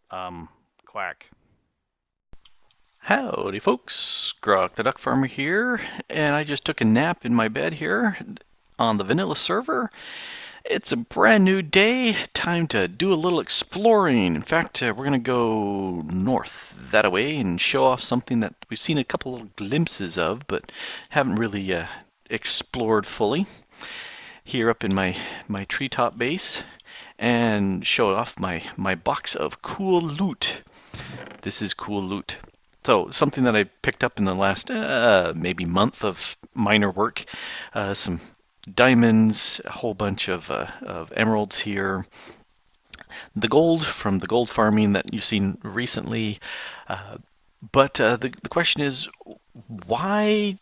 Um, Quack. Howdy, folks. Grok the DuckFarmer here, and I just took a nap in my bed here on the vanilla server. It's a brand new day, time to do a little exploring. In fact, we're going to go north that away and show off something that we've seen a couple little glimpses of, but haven't really explored fully. Here up in my treetop base, and show off my box of cool loot. This is cool loot. So something that I picked up in the last maybe month of minor work, some diamonds, a whole bunch of emeralds here, the gold from the gold farming that you've seen recently. But the question is, why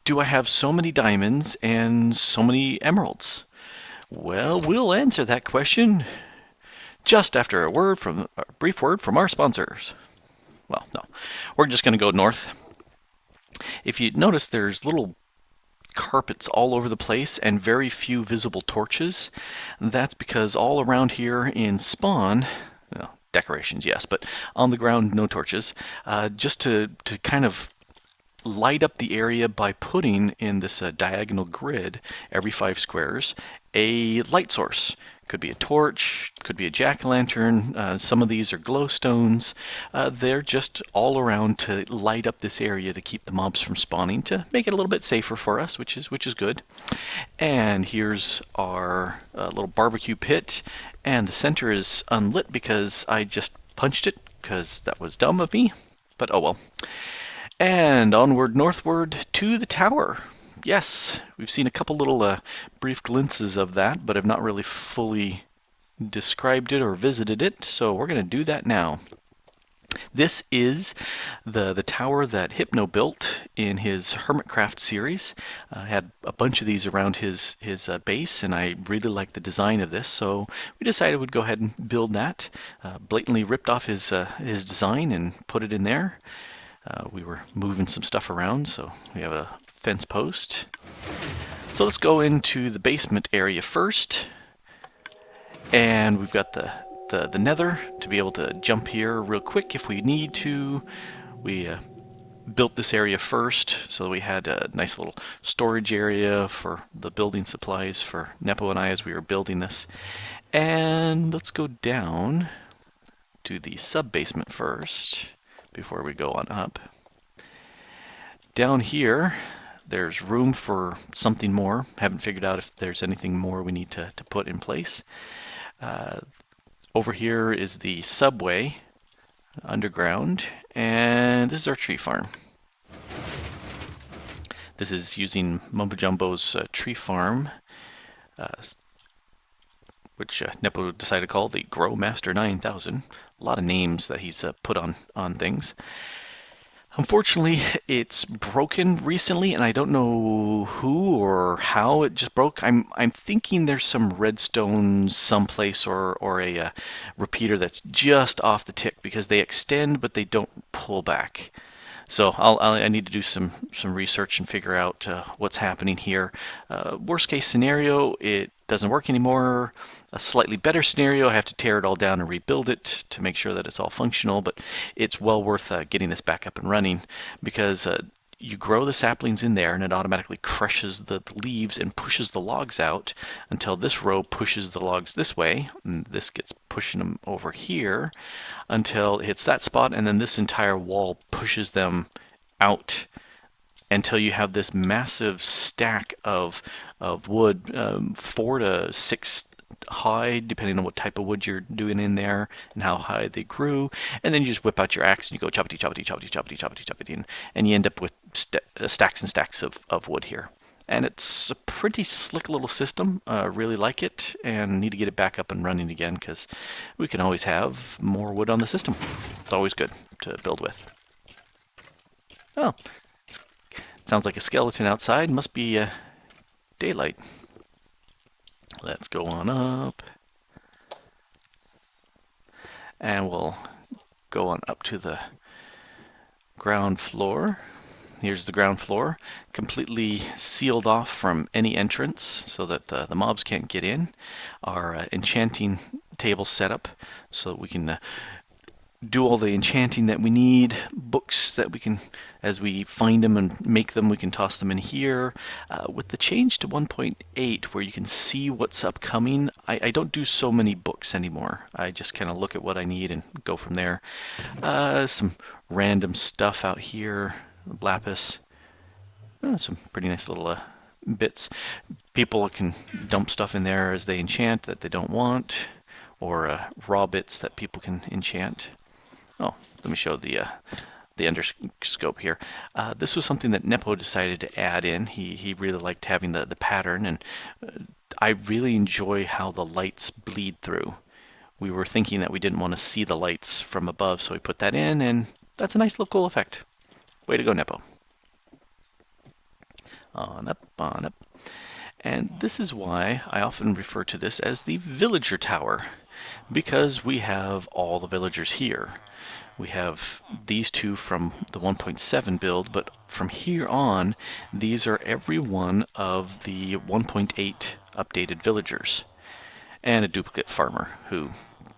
do I have so many diamonds and so many emeralds? Well, we'll answer that question just after a brief word from our sponsors. Well, no, we're just going to go north. If you notice, there's little carpets all over the place and very few visible torches. That's because all around here in spawn, well, decorations, yes, but on the ground, no torches. Just to kind of light up the area by putting in this diagonal grid every 5 squares a light source. Could be a torch, could be a jack-o'-lantern. Some of these are glowstones. They're just all around to light up this area to keep the mobs from spawning, to make it a little bit safer for us, which is good. And here's our little barbecue pit, and the center is unlit because I just punched it, because that was dumb of me. But oh well. And onward northward to the tower. Yes, we've seen a couple little brief glimpses of that, but I've not really fully described it or visited it, so we're going to do that now. This is the tower that Hypno built in his Hermitcraft series. Had a bunch of these around his base, and I really liked the design of this, so we decided we'd go ahead and build that. Blatantly ripped off his design and put it in there. We were moving some stuff around, so we have a fence post. So let's go into the basement area first. And we've got the nether to be able to jump here real quick if we need to. We built this area first, so we had a nice little storage area for the building supplies for Nepo and I as we were building this. And let's go down to the sub-basement first before we go on up. Down here, there's room for something more. Haven't figured out if there's anything more we need to put in place. Over here is the subway underground, and this is our tree farm. This is using Mumbo Jumbo's tree farm, which Nepo decided to call the Grow Master 9000. A lot of names that he's put on things. Unfortunately, it's broken recently, and I don't know who or how it just broke. I'm thinking there's some redstone someplace or a repeater that's just off the tick, because they extend but they don't pull back. So I need to do some research and figure out what's happening here. Worst case scenario, it doesn't work anymore. A slightly better scenario, I have to tear it all down and rebuild it to make sure that it's all functional, but it's well worth getting this back up and running, because you grow the saplings in there and it automatically crushes the leaves and pushes the logs out until this row pushes the logs this way, and this gets pushing them over here until it hits that spot, and then this entire wall pushes them out until you have this massive stack of wood, 4 to 6 high, depending on what type of wood you're doing in there and how high they grew. And then you just whip out your axe and you go choppity, choppity, choppity, choppity, choppity, choppity, and you end up with stacks and stacks of wood here. And it's a pretty slick little system. Really like it, and need to get it back up and running again, because we can always have more wood on the system. It's always good to build with. Oh, sounds like a skeleton outside. Must be daylight. Let's go on up. And we'll go on up to the ground floor. Here's the ground floor, completely sealed off from any entrance so that the mobs can't get in. Our enchanting table set up so that we can do all the enchanting that we need, books that we can, as we find them and make them, we can toss them in here. With the change to 1.8, where you can see what's upcoming, I don't do so many books anymore. I just kind of look at what I need and go from there. Some random stuff out here, lapis. Some pretty nice little bits. People can dump stuff in there as they enchant that they don't want, or raw bits that people can enchant. Oh, let me show the underscope here. This was something that Nepo decided to add in. He really liked having the pattern, and I really enjoy how the lights bleed through. We were thinking that we didn't want to see the lights from above, so we put that in, and that's a nice little cool effect. Way to go, Nepo. On up, on up. And this is why I often refer to this as the villager tower, because we have all the villagers here. We have these two from the 1.7 build, but from here on, these are every one of the 1.8 updated villagers. And a duplicate farmer, who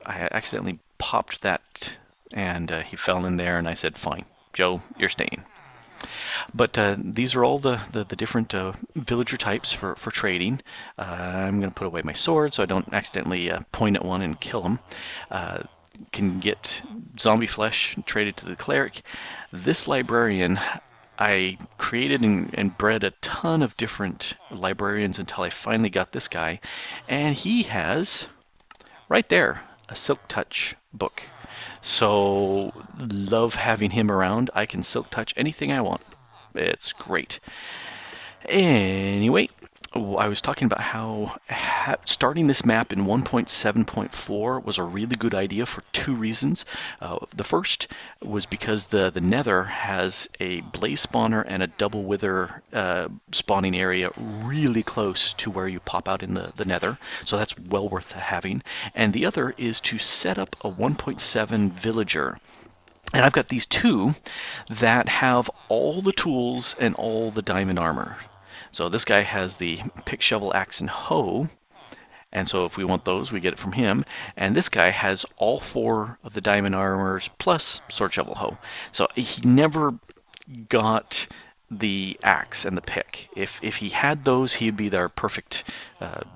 I accidentally popped that, and he fell in there, and I said, fine, Joe, you're staying. But these are all the different villager types for trading. I'm going to put away my sword so I don't accidentally point at one and kill them. Can get zombie flesh traded to the cleric. This librarian, I created and bred a ton of different librarians until I finally got this guy. And he has, right there, a Silk Touch book. So, love having him around. I can Silk Touch anything I want. It's great. Anyway, I was talking about how starting this map in 1.7.4 was a really good idea for two reasons. The first was because the Nether has a blaze spawner and a double wither spawning area really close to where you pop out in the Nether, so that's well worth having. And the other is to set up a 1.7 villager. And I've got these two that have all the tools and all the diamond armor. So this guy has the pick, shovel, axe, and hoe. And so if we want those, we get it from him. And this guy has all four of the diamond armors plus sword, shovel, hoe. So he never got the axe and the pick. If he had those, he'd be our perfect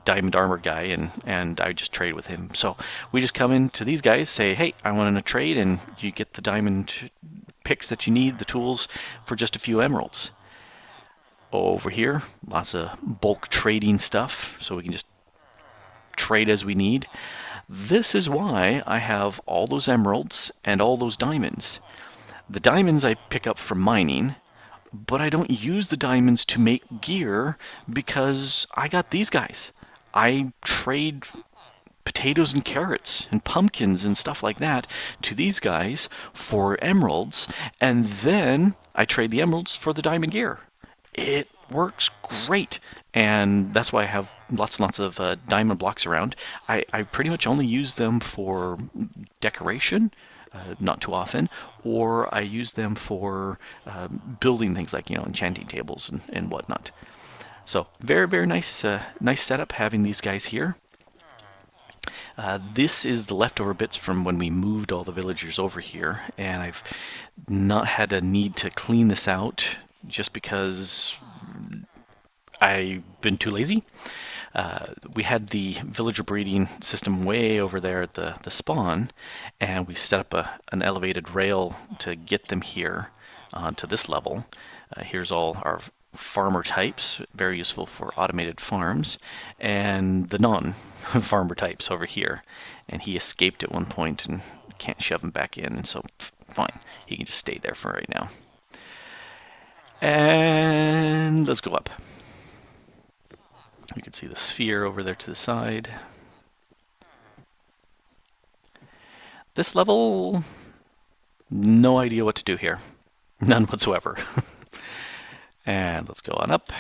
diamond armor guy, and I just trade with him. So we just come in to these guys, say, hey, I want to trade, and you get the diamond picks that you need, the tools, for just a few emeralds. Over here, lots of bulk trading stuff, so we can just trade as we need. This is why I have all those emeralds and all those diamonds. The diamonds I pick up from mining, but I don't use the diamonds to make gear because I got these guys. I trade potatoes and carrots and pumpkins and stuff like that to these guys for emeralds, and then I trade the emeralds for the diamond gear. It works great, and that's why I have lots and lots of diamond blocks around. I pretty much only use them for decoration, not too often, or I use them for building things like, enchanting tables and whatnot. So very, very nice setup having these guys here. This is the leftover bits from when we moved all the villagers over here, and I've not had a need to clean this out just because I've been too lazy. We had the villager breeding system way over there at the spawn, and we set up an elevated rail to get them here to this level. Here's all our farmer types, very useful for automated farms, and the non-farmer types over here. And he escaped at one point and can't shove him back in, and so fine, he can just stay there for right now. And let's go up. You can see the sphere over there to the side. This level, no idea what to do here. None whatsoever. And let's go on up.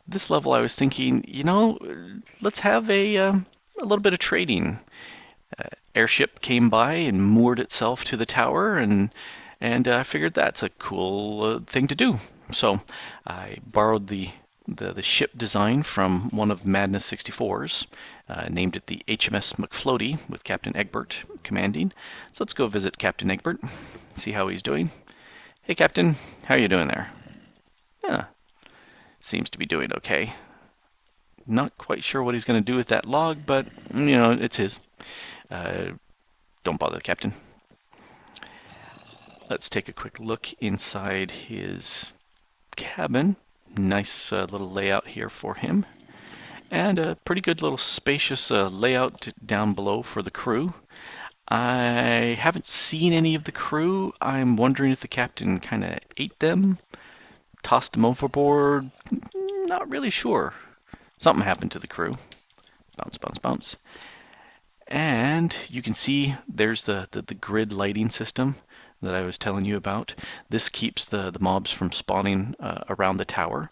This level I was thinking, let's have a little bit of trading. Airship came by and moored itself to the tower, and I figured that's a cool thing to do. So I borrowed the the ship design from one of Madness 64's. Named it the HMS McFloaty with Captain Egbert commanding. So let's go visit Captain Egbert, see how he's doing. Hey Captain, how are you doing there? Yeah, seems to be doing okay. Not quite sure what he's going to do with that log, but, it's his. Don't bother the captain. Let's take a quick look inside his cabin. Nice little layout here for him. And a pretty good little spacious layout down below for the crew. I haven't seen any of the crew. I'm wondering if the captain kind of ate them, tossed them overboard. Not really sure. Something happened to the crew. Bounce, bounce, bounce. And you can see there's the grid lighting system that I was telling you about. This keeps the mobs from spawning around the tower.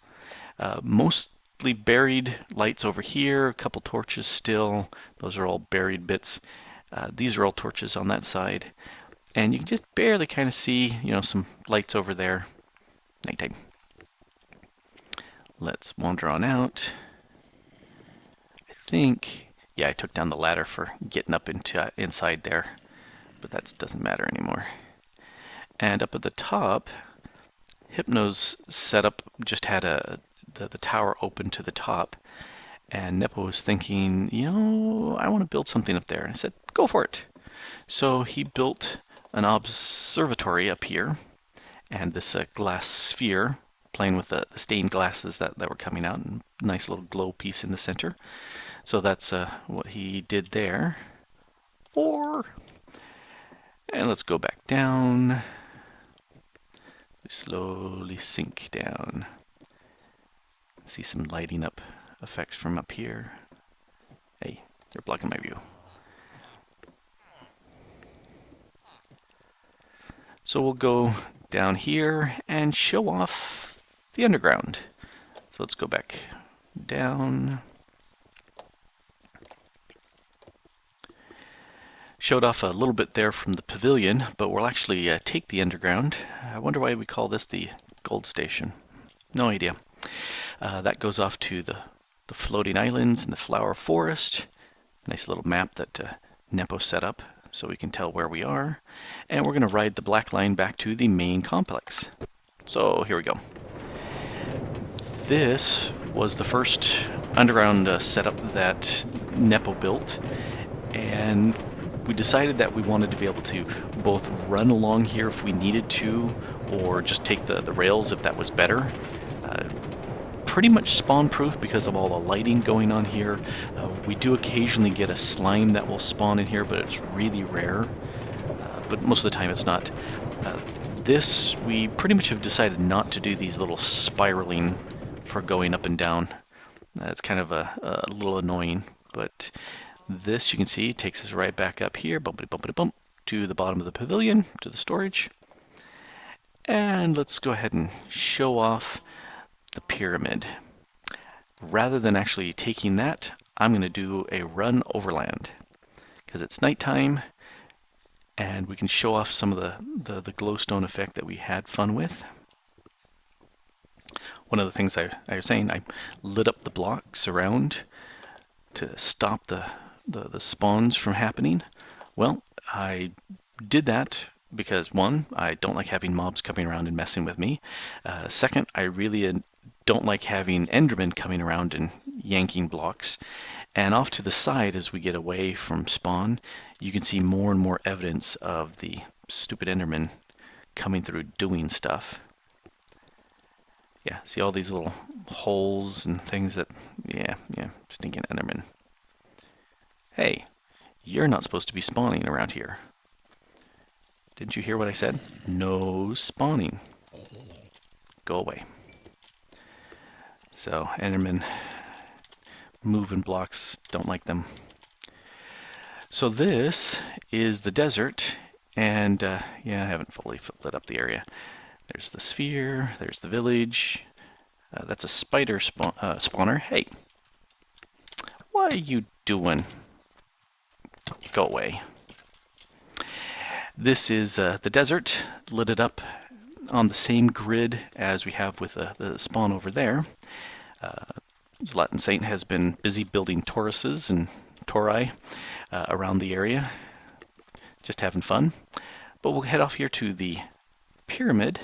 Mostly buried lights over here, a couple torches still. Those are all buried bits. These are all torches on that side. And you can just barely kind of see, some lights over there. Nighttime. Let's wander on out. I took down the ladder for getting up into inside there, but that doesn't matter anymore. And up at the top, Hypno's setup just had the tower open to the top, and Nepo was thinking, I want to build something up there. And I said, go for it. So he built an observatory up here, and this glass sphere, playing with the stained glasses that were coming out, and nice little glow piece in the center. So that's what he did there. And let's go back down. We slowly sink down. See some lighting up effects from up here. Hey, you're blocking my view. So we'll go down here and show off the underground. So let's go back down. Showed off a little bit there from the pavilion, but we'll actually take the underground. I wonder why we call this the gold station. No idea. That goes off to the floating islands and the flower forest. Nice little map that Nepo set up so we can tell where we are. And we're going to ride the black line back to the main complex. So here we go. This was the first underground setup that Nepo built, and we decided that we wanted to be able to both run along here if we needed to, or just take the rails if that was better. Pretty much spawn-proof because of all the lighting going on here. We do occasionally get a slime that will spawn in here, but it's really rare. But most of the time it's not. This, we pretty much have decided not to do these little spiraling for going up and down. It's kind of a little annoying, but this, you can see, takes us right back up here, bumpity bumpity bump, to the bottom of the pavilion, to the storage. And let's go ahead and show off the pyramid. Rather than actually taking that, I'm going to do a run overland, because it's nighttime, and we can show off some of the glowstone effect that we had fun with. One of the things I was saying, I lit up the blocks around to stop the spawns from happening. Well, I did that because, one, I don't like having mobs coming around and messing with me. Second, I really don't like having Endermen coming around and yanking blocks. And off to the side, as we get away from spawn, you can see more and more evidence of the stupid Endermen coming through doing stuff. Yeah, see all these little holes and things that, yeah, stinking Endermen. Hey, you're not supposed to be spawning around here. Didn't you hear what I said? No spawning. Go away. So, Endermen, moving blocks, don't like them. So this is the desert, and I haven't fully lit up the area. There's the sphere, there's the village. That's a spider spawner. Hey, what are you doing? Go away. This is the desert, lit it up on the same grid as we have with the spawn over there. Latin Saint has been busy building Tauruses and Tauri around the area, just having fun. But we'll head off here to the pyramid.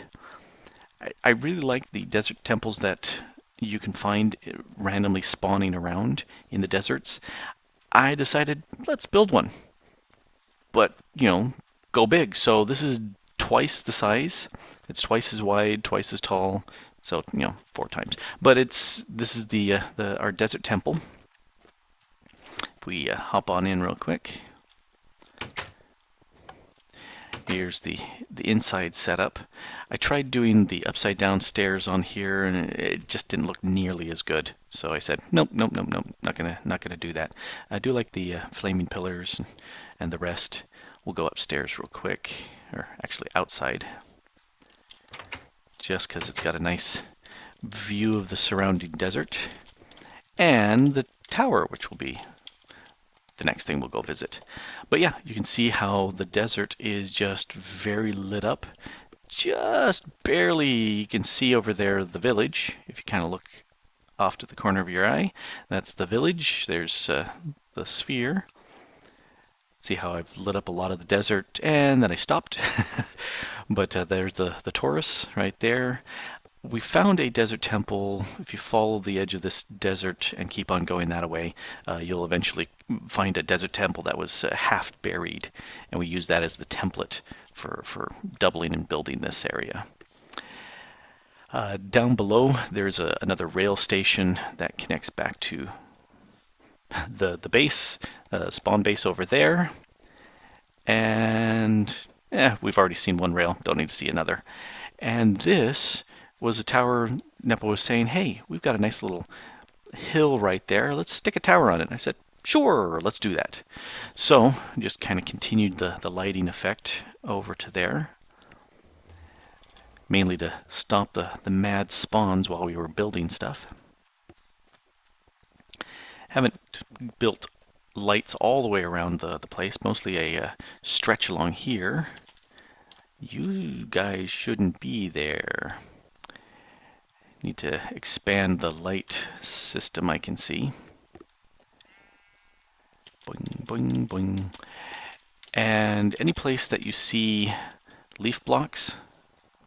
I really like the desert temples that you can find randomly spawning around in the deserts. I decided, let's build one. But, go big. So this is twice the size. It's twice as wide, twice as tall. So, 4 times. But this is our desert temple. If we hop on in real quick. Here's the inside setup. I tried doing the upside down stairs on here, and it just didn't look nearly as good. So I said, nope, not gonna do that. I do like the flaming pillars and the rest. We'll go upstairs real quick, or actually outside, just because it's got a nice view of the surrounding desert and the tower, which will be the next thing we'll go visit. But yeah, you can see how the desert is just very lit up. Just barely you can see over there the village. If you kind of look off to the corner of your eye, that's the village. There's the sphere. See how I've lit up a lot of the desert, and then I stopped. But there's the Taurus right there. We found a desert temple. If you follow the edge of this desert and keep on going that way, you'll eventually find a desert temple that was half buried, and we use that as the template for doubling and building this area. Down below, there's another rail station that connects back to the base, spawn base over there. And we've already seen one rail, don't need to see another. And this was a tower. Nepo was saying, hey, we've got a nice little hill right there. Let's stick a tower on it. And I said, sure, let's do that. So just kind of continued the lighting effect over to there, mainly to stop the mad spawns while we were building stuff. Haven't built lights all the way around the place, mostly a stretch along here. You guys shouldn't be there. Need to expand the light system, I can see. Boing, boing, boing. And any place that you see leaf blocks,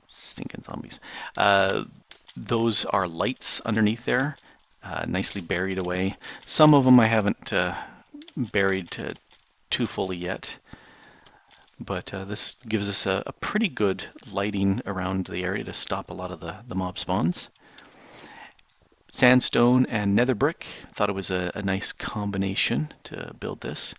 stinking zombies, those are lights underneath there, nicely buried away. Some of them I haven't buried too fully yet, but this gives us a pretty good lighting around the area to stop a lot of the mob spawns. Sandstone and nether brick. Thought it was a nice combination to build this.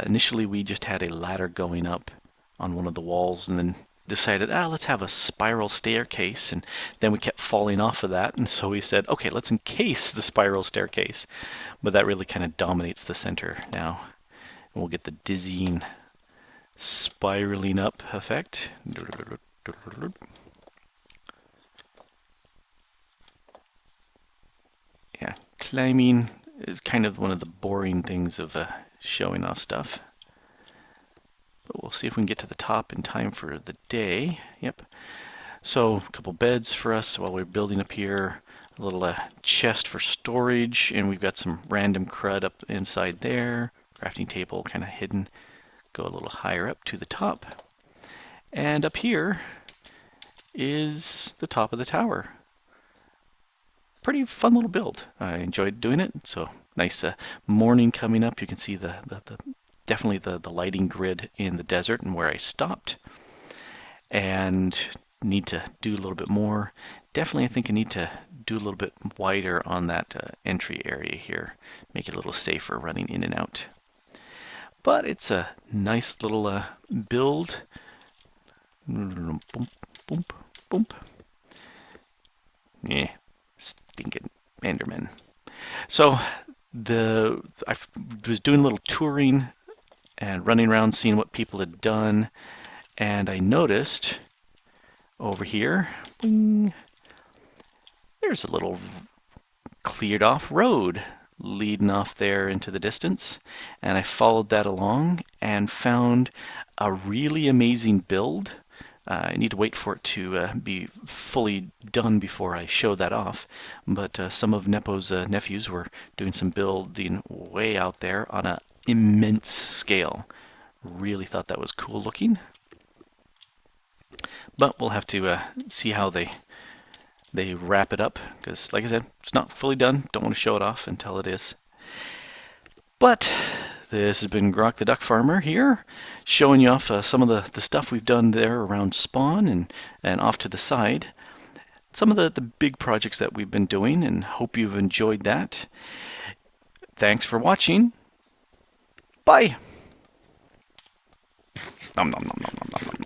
Initially we just had a ladder going up on one of the walls, and then decided, let's have a spiral staircase, and then we kept falling off of that, and so we said, okay, let's encase the spiral staircase. But that really kind of dominates the center now. And we'll get the dizzying spiraling up effect. Yeah, climbing is kind of one of the boring things of showing off stuff. But we'll see if we can get to the top in time for the day. Yep. So a couple beds for us while we're building up here. A little chest for storage, and we've got some random crud up inside there. Crafting table kind of hidden. Go a little higher up to the top. And up here is the top of the tower. Pretty fun little build. I enjoyed doing it. So nice morning coming up. You can see definitely the lighting grid in the desert and where I stopped. And need to do a little bit more. Definitely, I think I need to do a little bit wider on that entry area here. Make it a little safer running in and out. But it's a nice little build. Boom, boom, boom. Yeah, stinking Enderman. So I was doing a little touring and running around seeing what people had done, and I noticed over here, boing, there's a little cleared off road leading off there into the distance, and I followed that along and found a really amazing build. I need to wait for it to be fully done before I show that off. But some of Nepo's nephews were doing some building way out there on an immense scale. Really thought that was cool looking. But we'll have to see how they wrap it up, because like I said, it's not fully done. Don't want to show it off until it is. But this has been Grok the Duck Farmer here, showing you off some of the stuff we've done there around spawn and off to the side. Some of the big projects that we've been doing, and hope you've enjoyed that. Thanks for watching. Bye. Nom, nom, nom, nom, nom, nom.